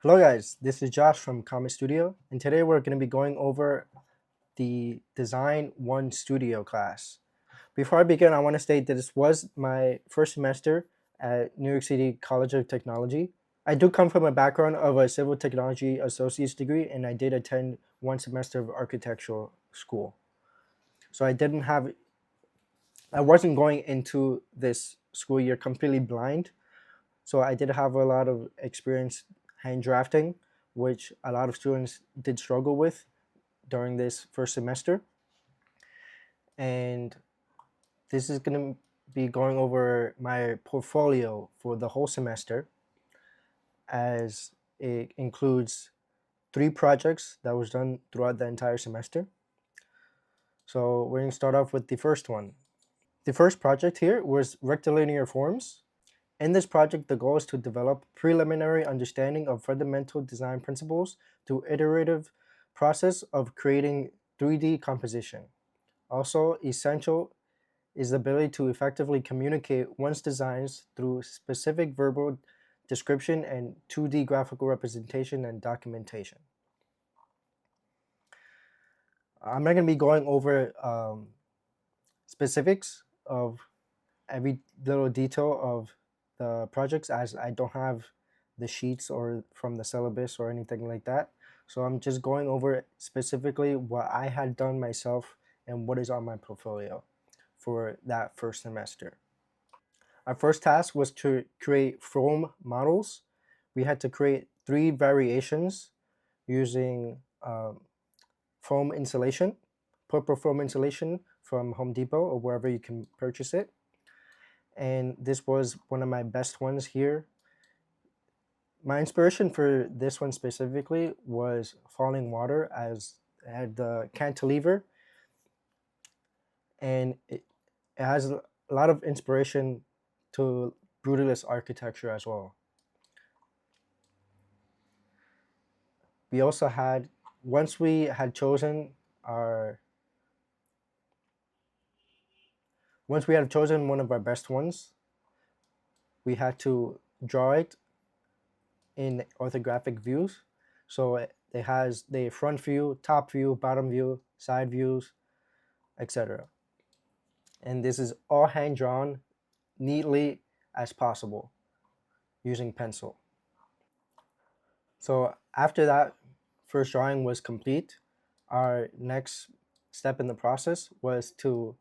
Hello guys, this is Josh from Comet Studio, and today we're going to be going over the Design 1 Studio class. Before I begin, I want to state that this was my first semester at New York City College of Technology. I do come from a background of a civil technology associate's degree, and I did attend one semester of architectural school. So I wasn't going into this school year completely blind. So I did have a lot of experience hand drafting, which a lot of students did struggle with during this first semester. And this is going to be going over my portfolio for the whole semester, as it includes 3 projects that was done throughout the entire semester. So we're going to start off with the first one. The first project here was rectilinear forms. In this project, the goal is to develop preliminary understanding of fundamental design principles through iterative process of creating 3D composition. Also essential is the ability to effectively communicate one's designs through specific verbal description and 2D graphical representation and documentation. I'm not going to be going over specifics of every little detail of the projects, as I don't have the sheets or from the syllabus or anything like that. So I'm just going over specifically what I had done myself and what is on my portfolio for that first semester. Our first task was to create foam models. We had to create 3 variations using foam insulation, purple foam insulation from Home Depot or wherever you can purchase it. And this was one of my best ones here. My inspiration for this one specifically was Falling Water, as it had the cantilever, and it has a lot of inspiration to brutalist architecture as well. We also had, once we had chosen one of our best ones, we had to draw it in orthographic views. So it has the front view, top view, bottom view, side views, etc. And this is all hand drawn neatly as possible using pencil. So after that first drawing was complete, our next step in the process was to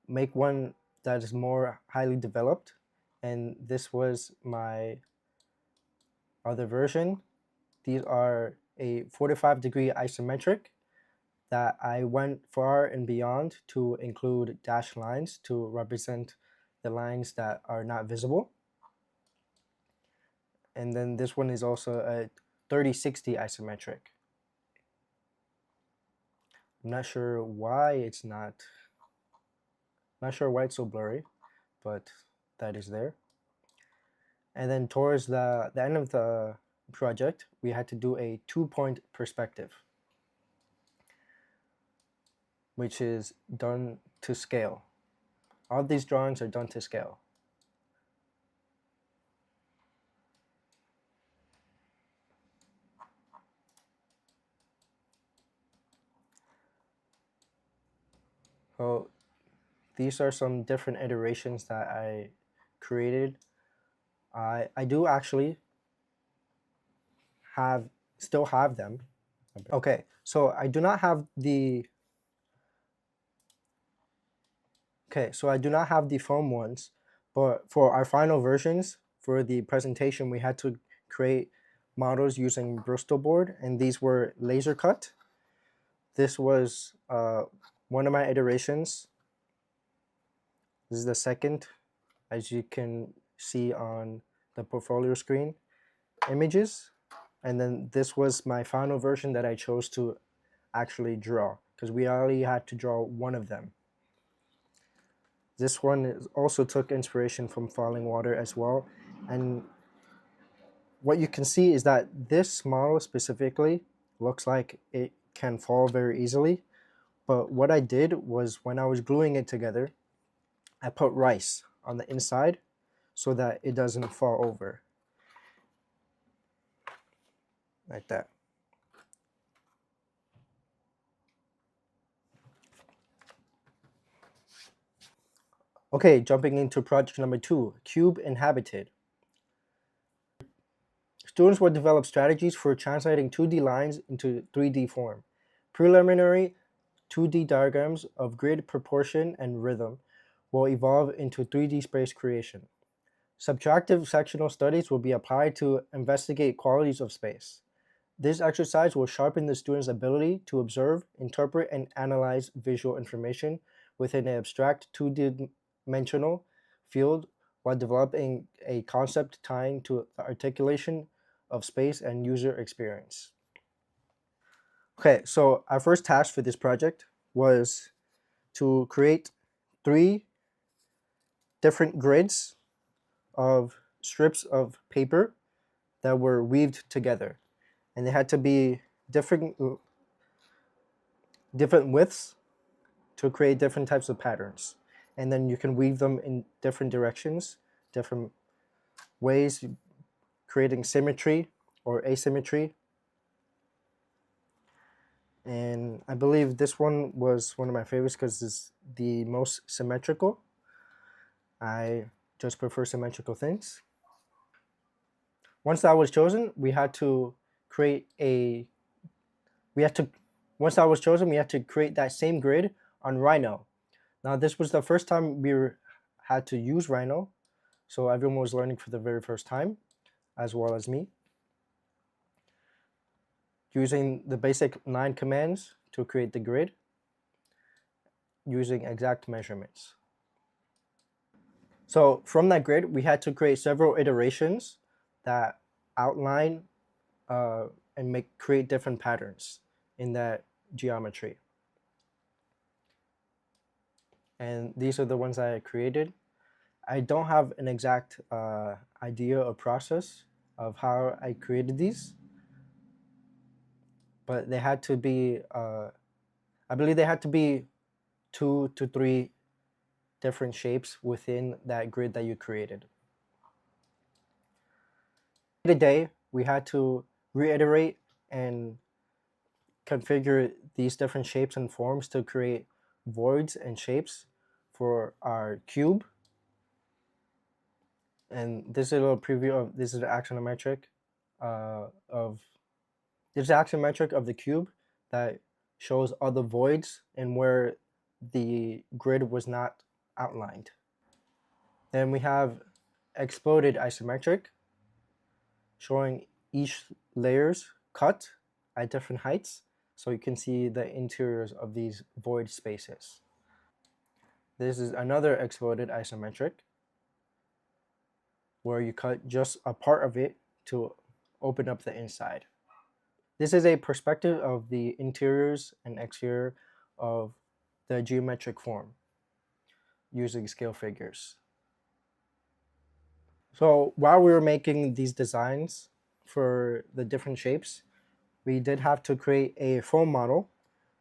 make one that is more highly developed, and this was my other version. These are a 45-degree isometric that I went far and beyond to include dashed lines to represent the lines that are not visible. And then this one is also a 30-60 isometric. I'm not sure why it's so blurry, but that is there. And then towards the end of the project, we had to do a 2-point perspective, which is done to scale. All these drawings are done to scale. So these are some different iterations that I created. I do actually still have them. Okay, so I do not have the foam ones, but for our final versions for the presentation, we had to create models using Bristol board, and these were laser cut. This was one of my iterations. This is the second, as you can see on the portfolio screen images. And then this was my final version that I chose to actually draw, because we already had to draw one of them. This one also took inspiration from Falling Water as well. And what you can see is that this model specifically looks like it can fall very easily. But what I did was, when I was gluing it together, I put rice on the inside so that it doesn't fall over. like that. Okay, jumping into project number 2, Cube Inhabited. Students will develop strategies for translating 2D lines into 3D form. Preliminary 2D diagrams of grid proportion and rhythm will evolve into 3D space creation. Subtractive sectional studies will be applied to investigate qualities of space. This exercise will sharpen the student's ability to observe, interpret, and analyze visual information within an abstract two-dimensional field while developing a concept tying to the articulation of space and user experience. Okay, so our first task for this project was to create 3 different grids of strips of paper that were weaved together, and they had to be different widths to create different types of patterns. And then you can weave them in different directions, different ways, creating symmetry or asymmetry. And I believe this one was one of my favorites because it's the most symmetrical. I just prefer symmetrical things. Once that was chosen, we had to create once that was chosen, we had to create that same grid on Rhino. Now, this was the first time had to use Rhino, so everyone was learning for the very first time, as well as me, using the basic 9 commands to create the grid, using exact measurements. So from that grid, we had to create several iterations that outline and create different patterns in that geometry. And these are the ones I created. I don't have an exact idea or process of how I created these, but they had to be, I believe they had to be 2 to 3 different shapes within that grid that you created. Today, we had to reiterate and configure these different shapes and forms to create voids and shapes for our cube. And this is a little preview of this is the axonometric of the cube that shows all the voids and where the grid was not outlined. Then we have exploded isometric, showing each layers cut at different heights, so you can see the interiors of these void spaces. This is another exploded isometric, where you cut just a part of it to open up the inside. This is a perspective of the interiors and exterior of the geometric form using scale figures. So while we were making these designs for the different shapes, we did have to create a foam model,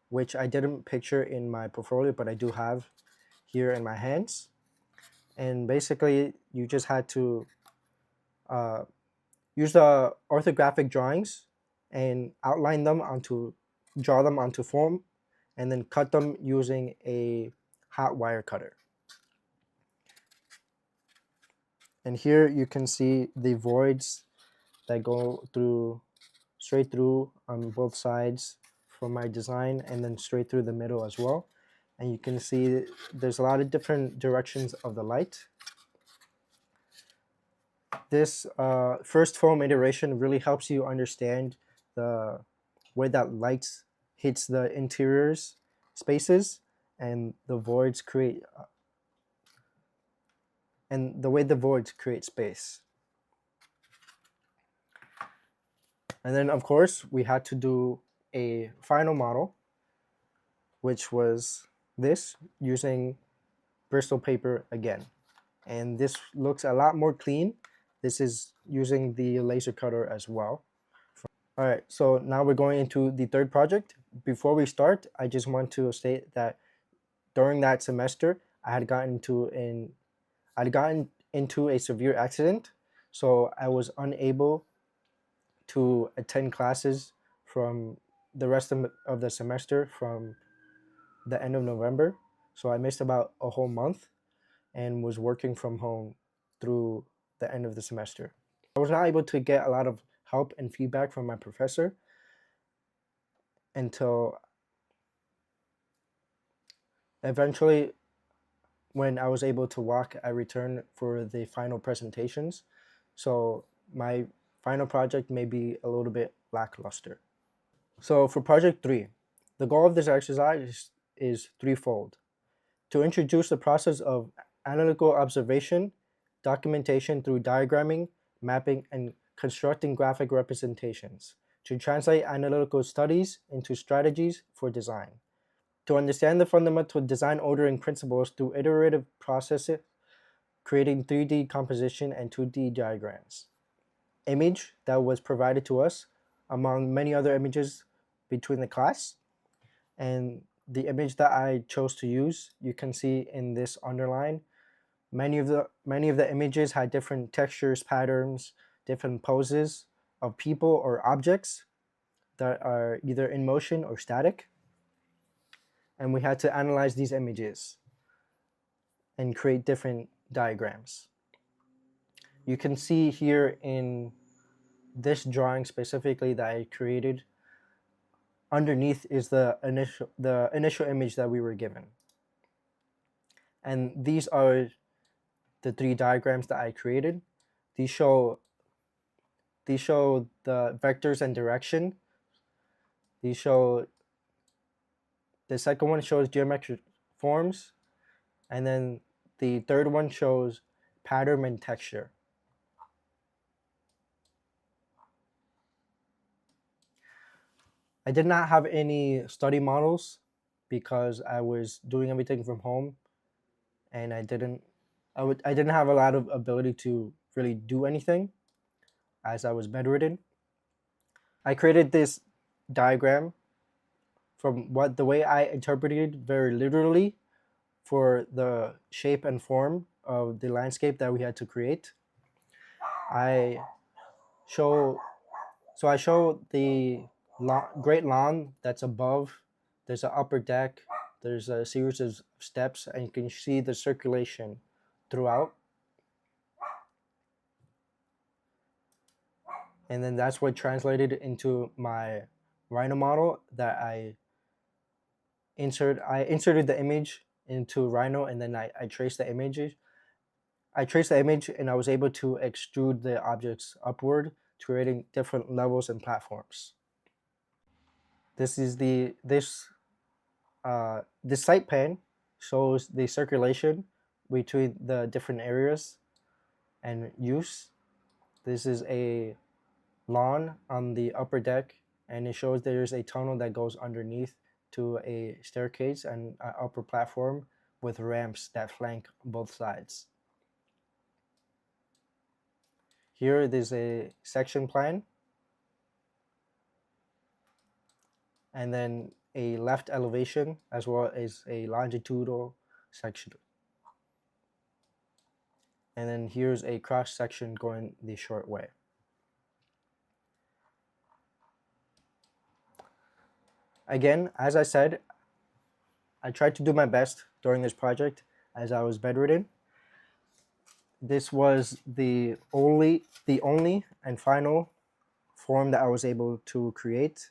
which I didn't picture in my portfolio, but I do have here in my hands. And basically, you just had to use the orthographic drawings and draw them onto foam, and then cut them using a hot wire cutter. And here you can see the voids that go straight through on both sides from my design, and then straight through the middle as well. And you can see there's a lot of different directions of the light. This first foam iteration really helps you understand the way that light hits the interiors spaces and the voids create and the way the voids create space. And then of course we had to do a final model, which was this, using Bristol paper again. And this looks a lot more clean. This is using the laser cutter as well. All right, so now we're going into the third project. Before we start, I just want to state that during that semester, I had gotten into a severe accident, so I was unable to attend classes from the rest of the semester from the end of November. So I missed about a whole month and was working from home through the end of the semester. I was not able to get a lot of help and feedback from my professor until eventually, when I was able to walk, I returned for the final presentations. So my final project may be a little bit lackluster. So for project 3, the goal of this exercise is threefold: to introduce the process of analytical observation, documentation through diagramming, mapping, and constructing graphic representations, to translate analytical studies into strategies for design, to understand the fundamental design ordering principles through iterative processes, creating 3D composition and 2D diagrams. Image that was provided to us among many other images between the class, and the image that I chose to use, you can see in this underline. Many of the images had different textures, patterns, different poses of people or objects that are either in motion or static. And we had to analyze these images and create different diagrams. You can see here in this drawing specifically that I created, underneath is the initial image that we were given. And these are the 3 diagrams that I created. These show the vectors and direction. The second one shows geometric forms, and then the third one shows pattern and texture. I did not have any study models because I was doing everything from home, and I didn't have a lot of ability to really do anything as I was bedridden. I created this diagram from the way I interpreted very literally for the shape and form of the landscape that we had to create. I show the great lawn that's above. There's an upper deck. There's a series of steps, and you can see the circulation throughout. And then that's what translated into my Rhino model that I inserted the image into Rhino, and then I traced the image. And I was able to extrude the objects upward, creating different levels and platforms. This site plan shows the circulation between the different areas and use. This is a lawn on the upper deck, and it shows there's a tunnel that goes underneath to a staircase and an upper platform with ramps that flank both sides. Here there's a section plan, and then a left elevation as well as a longitudinal section. And then here's a cross section going the short way. Again, as I said, I tried to do my best during this project as I was bedridden. This was the only and final form that I was able to create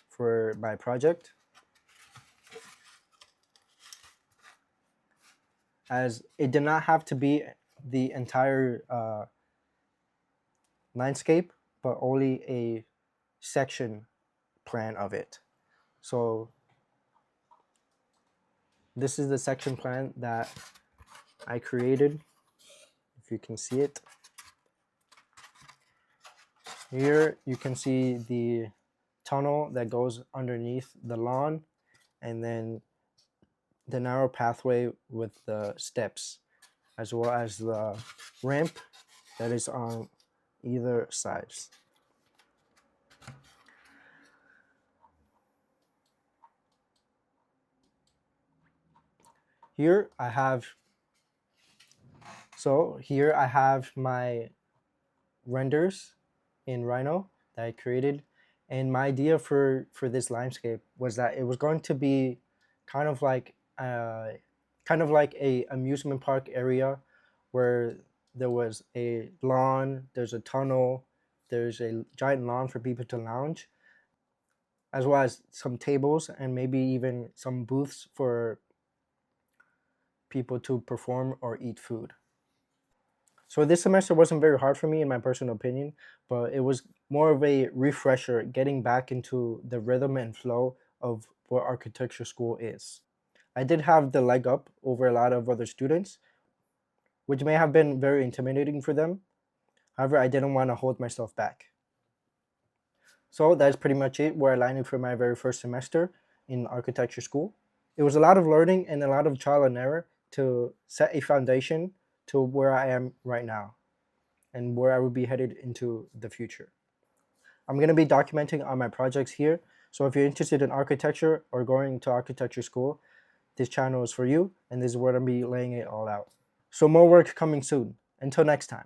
for my project, as it did not have to be the entire landscape, but only a section plan of it. So this is the section plan that I created, if you can see it. Here you can see the tunnel that goes underneath the lawn, and then the narrow pathway with the steps, as well as the ramp that is on either sides. Here I have my renders in Rhino. that I created. And my idea for this landscape was that it was going to be kind of like a amusement park area where there was a lawn, there's a tunnel, there's a giant lawn for people to lounge, as well as some tables and maybe even some booths for people to perform or eat food. So this semester wasn't very hard for me in my personal opinion, but it was more of a refresher getting back into the rhythm and flow of what architecture school is. I did have the leg up over a lot of other students, which may have been very intimidating for them. However, I didn't want to hold myself back. So that's pretty much it where I landed for my very first semester in architecture school. It was a lot of learning and a lot of trial and error to set a foundation to where I am right now and where I will be headed into the future. I'm going to be documenting on my projects here, so if you're interested in architecture or going to architecture school, this channel is for you, and this is where I'm going to be laying it all out. So more work coming soon. Until next time.